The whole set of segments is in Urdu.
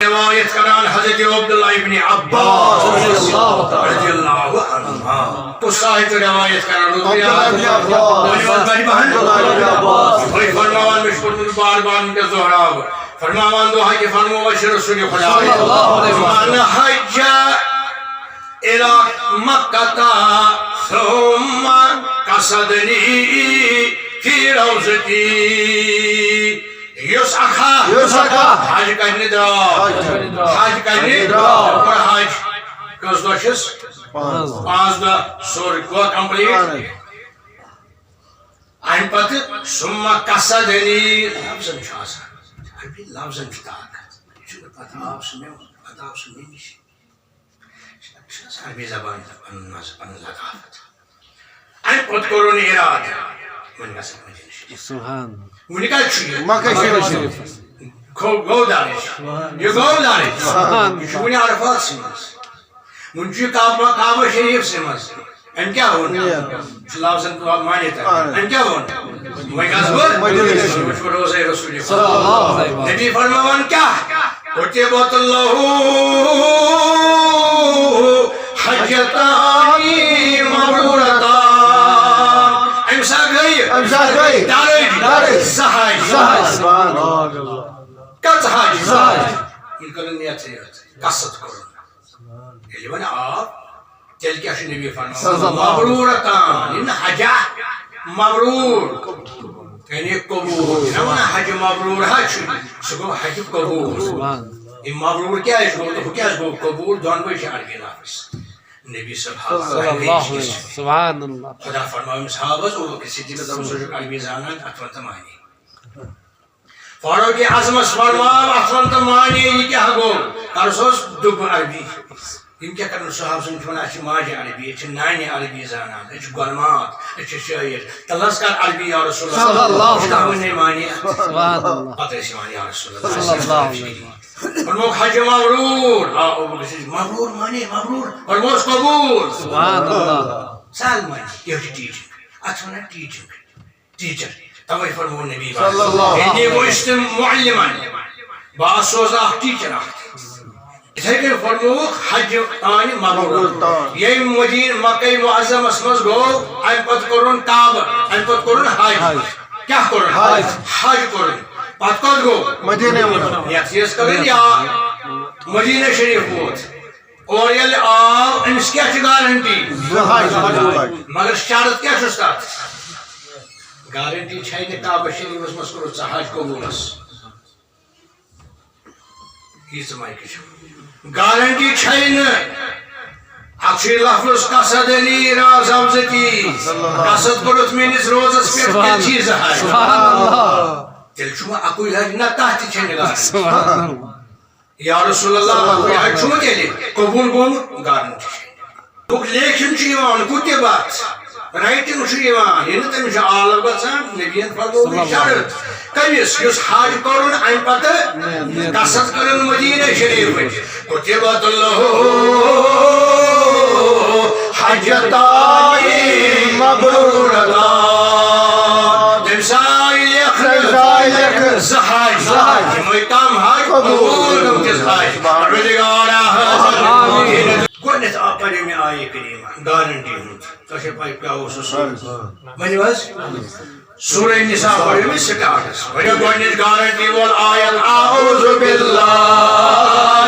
روایت کران حضرت عبداللہ ابن عباس رضی اللہ عنہ تو صاحب روایت کران بڑی بہن بھائی فرماوان مشکل من بار بار ان کے زہراب فرماوان دوہا کہ فرمو بشر رسول خدا من حج الى مکہ ثم قصدنی فی روزتی یسعخا حج کرنے حج کرنے اور حج کس دو چھس 5 دہ سور گو کمپلیٹ این پتہ ثم قصدنی لفظن چھ آسان عربی لفظن چھ طاقت یہ پتہ آپ سنو پتہ آپ سنو نش عربی زبان پن لطافت این پتہ کرون اراد من گژھن مدینہ سبحان ونی کتہ چھ مکہ شریف گو دانش یہ گو دانش یہ ونی عرفات سمز ون کعبہ شریف سمز ان کیا ہون لفظن تو مانے تھا ان کیا ہون میں گژھو روزہ رسول صلی اللہ علیہ وسلم نبی فرماوان کیا کتبت اللہ حجتان مبرورتان امسا گئی دارج زحاج کت حاج ان کرن نیت قصد کرن یلی ون آپ تیل کیا نبی فرماوان مبرورتان ان حجا مبرور یعنی قبول نہ حج مبرور حج سگو حج قبول یہ مبرور کیا ہے تو کیا ہے قبول دونوں سے عربی لفظ نبی صلی اللہ علیہ وسلم سبحان اللہ خدا فرمائے صحابہ او کسی دی بدر سوچ عربی زانن اتون تمانی فاروق اعظم فرمان اتون تمانی یہ کیا گو کرسوس دب عربی ان کیا کرن صحابہ سن چھنا چھ ماجی عربی چھ نانی عربی زانان چھ گلمات چھ شاعر تلس کر عربی یا رسول اللہ صلی اللہ علیہ وسلم مانی سبحان اللہ پتہ ہے مانی یا رسول اللہ صلی اللہ علیہ وسلم فرمو حج مبرور او مبرور مانی مبرور فرمو قبول سبحان اللہ سال مانی یہ ٹیچنگ اتھونا ٹیچر توے فرمو نبی صلی اللہ علیہ وسلم یہ مستم معلمان باسوز اخ ٹیچر اخ اتھے فرمو حج تان مبرور یہ مدینہ مکہ معظم اسمز گو ان پت کرون کعبہ ان پت کرون حج کیا کرون حج کرون پت کت گو مدینہ یا چیز کرن یا مدینہ شریف ووت اور یل آو امس کیا چھ گارنٹی مگر شرط کیا چھس تات گارنٹی چھے نہ کعبہ شریف مس کرو حج قبولس یہ سمائے کچھ گارنٹی چھین اکشی لفظ قصدنی راز حفظتی قصد کرت مینس روزس پہ کیا چیز ہے تیل چھو اکوی حج نہ تحتی چھین گارنٹی یا رسول اللہ اکوی حج چھو تیلی قبول گون گارنٹی چھین بک لیکن چھیوان کتبات رائٹنگ چھیوان یہ نتن چھو آلر بسان نبیان فرمو شرط کمیس یس حاج کرن این پتہ قصد کرن مدینہ شریف کتبت اللہ حجتان مبرورتان تمسائی لیکن زحاج یہ کام حاج قبول کس حاج رجگارہ گونیت آپنے میں آئے کریمہ گارنٹی ہوں تشے پائی پیاو سسول منی بس سورہ نساء پڑھے میں سٹارٹس وجہ گونیت گارنٹی وال آیت اعوذ باللہ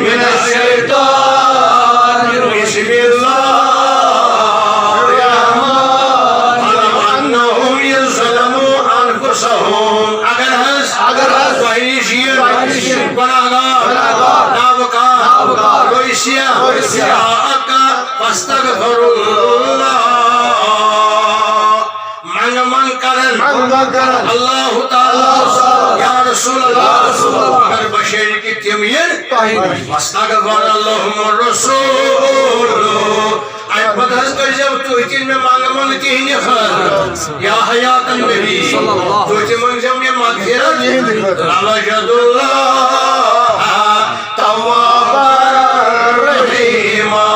من الشیطان بسم اللہ علم انہم یظلموا انفسہم اگر وحی شیر گناہگار نابکار رویسیہ جاءکا فاستغفر اللہ من کرن اللہ تعالی یا رسول اللہ اگر بشیر کی تیمیر فاستغفر اللہم الرسول آئی پتہ کر جب تو اتن میں مانگ مانگتی ہی نہیں خیر یا حیات النبی تو اتن مانگ جب میں مغفرت لوجد اللہ توابا رحیما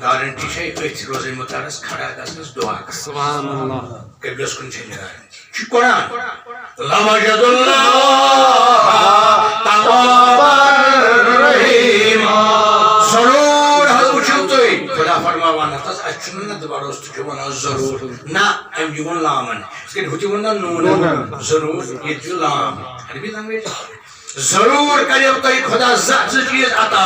گارنٹی ہے ایک روزے متعرض کھڑا گسنس دعا کر سبحان اللہ قبلس کن چھنے گارنٹی چھ قرآن لوجد اللہ چھُنہٕ نہ دوبارٕ اوس تُہۍ وَنان ضروٗر نہ أمۍ چھُ ووٚن لامن یِتھ کٔنۍ ہُتہِ ووٚن نہ نوٗنن ضروٗر ییٚتہِ چھُ لام عربی لنگویج ضروٗر کَریو تۄہہِ خۄدا زٕ چیٖز عطا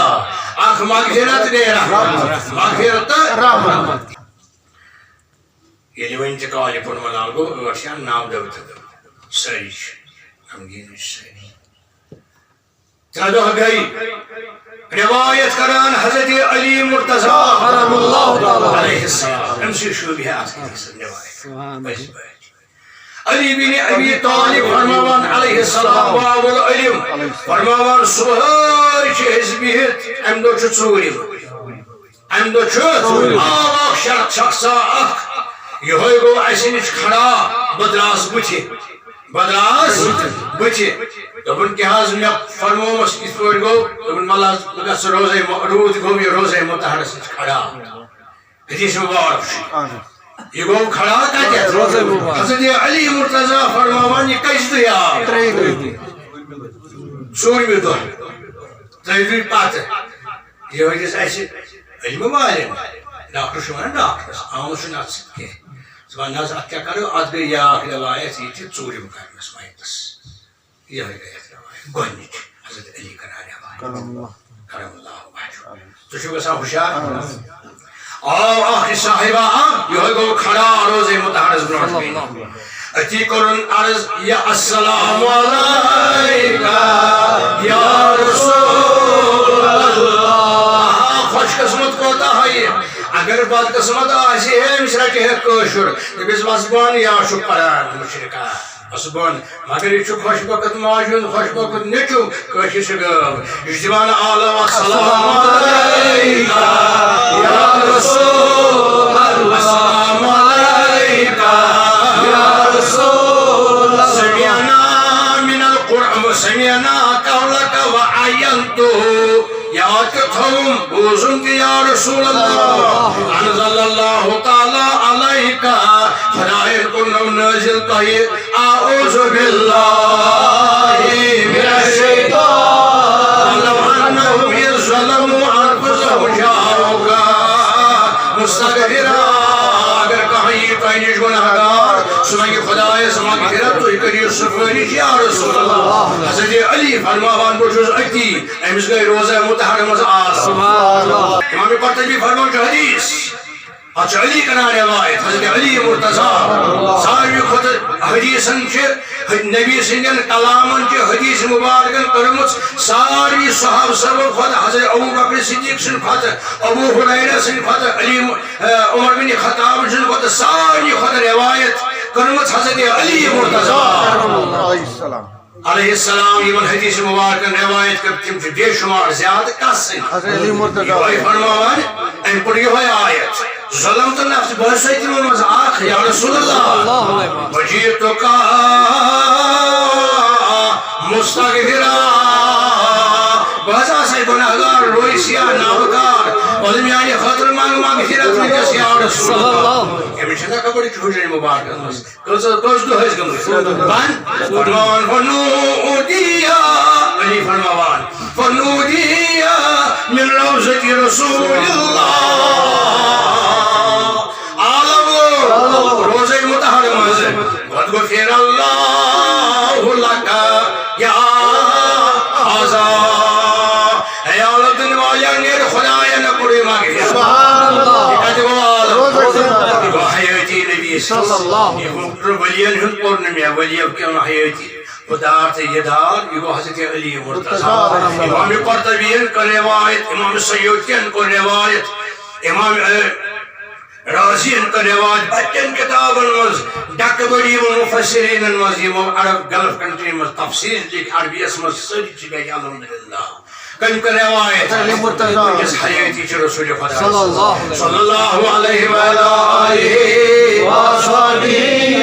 اکھ مغفرت بیٚیہِ رحمت مغفرت تہٕ رحمت ییٚلہِ وۄنۍ تہِ کالہِ پوٚر ملال گوٚو ٲٹھ یا 9 دۄہ تہٕ سٲری چھِ غمگیٖن سٲری 3 دۄہ گٔے روایت کران حضرت علی مرتضی کرم اللہ تعالی علیہ السلام أمۍ سٕے شوٗبہِ ہے اَتھ روایت سبحان پٔزۍ پٲٹھۍ علی بن ابی طالب فرماوان علیہ السلام باب العلم فرماوان صبحٲے چھِ أسۍ بِہِتھ اَمہِ دۄہ چھُ ژوٗرِم اَمہِ دۄہ چھُ اکھ شخصا اکھ یِہوٚے گوٚو اَسہِ نِش کھڑا بہٕ درٛاس بٕتھِ دوٚپُن کیٛاہ حظ مےٚ فرمومَس یِتھ پٲٹھۍ گوٚو دوٚپُن وَلہٕ حظ بہٕ گژھٕ روزے روٗد گوٚو یہِ روزے مُطہرَس نِش کھڑا حدیث مبارک چھُ یہ گوٚو کھڑا کتٮ۪تھ روزے مبارک حضرت علی مرتضی فرماوان یہِ کٔژِ دۄہہِ آو 3 دۄہ 4مہِ دۄہ 3 دۄہہِ پتہٕ یہِ ہیٚکِس اَسہِ علمہٕ والٮ۪ن ڈاکٹر چھُ وَنان ڈاکٹرس آمُت چھُنہٕ اَتھ سۭتۍ کیٚنٛہہ ژٕ وَن حظ اَتھ کیٛاہ کَرو اَتھ گٔے بیٛاکھ روایت ییٚتہِ ژوٗرِم کرنَس وَنٮ۪س یِہوٚے گٔے اَتھ روایت گۄڈنِچ حضرت علی کران روایت کرم اللہ وجہہ تُہۍ چھِو گژھان ہوشیار آو اکھ صاحبہ اکھ یِہوٚے گوٚو کھڑا روزے مُطہرَس برٛونٛٹھ کَنہِ أتی کوٚرُن عرض یا السلام علیکہ یا رسول اللہ خوش قسمت کوتاہ ہے اگر بد قسمت آسہِ ہے أمِس رَٹہِ ہے کٲشُر دٔپِس وَسبان یا چھُ پران مُشرِکا وَسبان مگر یہِ چھُ خۄش بخت ماجہِ ہُنٛد خۄش بخت نیٚچوٗ کٲشِر چھِ غٲب یہِ چھُ دِوان عالم السلام علیکہ یا رسول اللہ السلام علیکہ سمعنا من القرآن سمعنا قولك وعينته یا تہِ تھوٚوُم بوٗزُم تہِ یا رسول اللہ انزل اللہ تعالیٰ علیکہ خۄدایَن کوٚرنو نٲزِل تۄہہِ اعوذ باللہ من الشیطان ولو انہم اذ ظلموا انفسهم جاءوک مستغفرا اگر کانٛہہ یی تۄہہِ نِش گُناہ گار سُہ وَنہِ خۄدایَس مغفرت تُہۍ کٔرِو سُفٲرِش یا رسول اللہ حضرت علی فرماوان بہٕ چھُس أتی أمِس گٔے روزے مُطہر منٛز آزاد امام قرطبی فرماوان چھُ حدیث اتھ چھُ علی کران روایت حضرت علی مرتضی ساروی کھۄتہٕ حدیثن چھِ نبی سٕنٛدٮ۪ن کلامن چھِ حدیث مبارکن کٔرمٕژ ساروی صحابہٕ سبو کھۄتہٕ حضرت ابوٗ بکر صدیق سٕنٛدِ کھۄتہٕ ابوٗ ہُریرہ سٕنٛدِ کھۄتہٕ علی عمر بن خطاب سٕنٛدِ کھۄتہٕ ساروی کھۄتہٕ روایت کٔرمٕژ حضرت علی مرتضی علیہ السلام یمن حدیث مبارکن روایت کٔر تِم چھِ بے شُمار زیادٕ کس سٕنٛدۍ یِہوٚے فرماوان اَمہِ پوٚر یِہوٚے آیت ظلم تہٕ نفس بہٕ ہسا تِمن منٛز اکھ یا رسول اللہ وجیٖتُکَ مستغفرا بہٕ حظ آسے گُناہ گار رویسیا نابکار وَلہٕ میانہِ خٲطرٕ منٛگ مغفرت وٕنکٮ۪س یا رسول اللہ أمِس چھَنا خبر یہِ چھُ حُجرِ مُبارکَس منٛز کٔژ دۄہ ٲسۍ گٔمٕتۍ فرماوان فنودِیا علی فرماوان فنودِیا من روضة رسول اللہ روزے مطہر منٛز قد غفر اللہ لک یا حاذا اے عالم دِنہٕ والٮ۪ن نیرِ خۄدایَن کوٚرُے مغفرت یہِ کتہِ گوٚو حیٲتی نبی صلی اللہ ؤلین ہُنٛد کوٚر نہٕ مےٚ ؤلِیو کیٚنٛہہ حیٲتی خُدار تہٕ یہِ دار یہِ گوٚو حضرت علی مرتضی امام قرطبیَن کٔر روایت امام سیوطیَن کوٚر روایت امام رازیَن کٔر روایت بَچن کِتابن منٛز ڈکہٕ بٔڑۍ یِمو مُفسریٖنن منٛز یِمو عرب گلف کنٹری منٛز تفسیٖر لیکھۍ عربیَس منٛز سٲری چھِ گٔے الحمدللہ کٔمۍ کٔر روایت وٕنکٮ۪س حیٲتی چھِ رسول خۄدا صلی اللہ علیہ وآلہ وصحبہ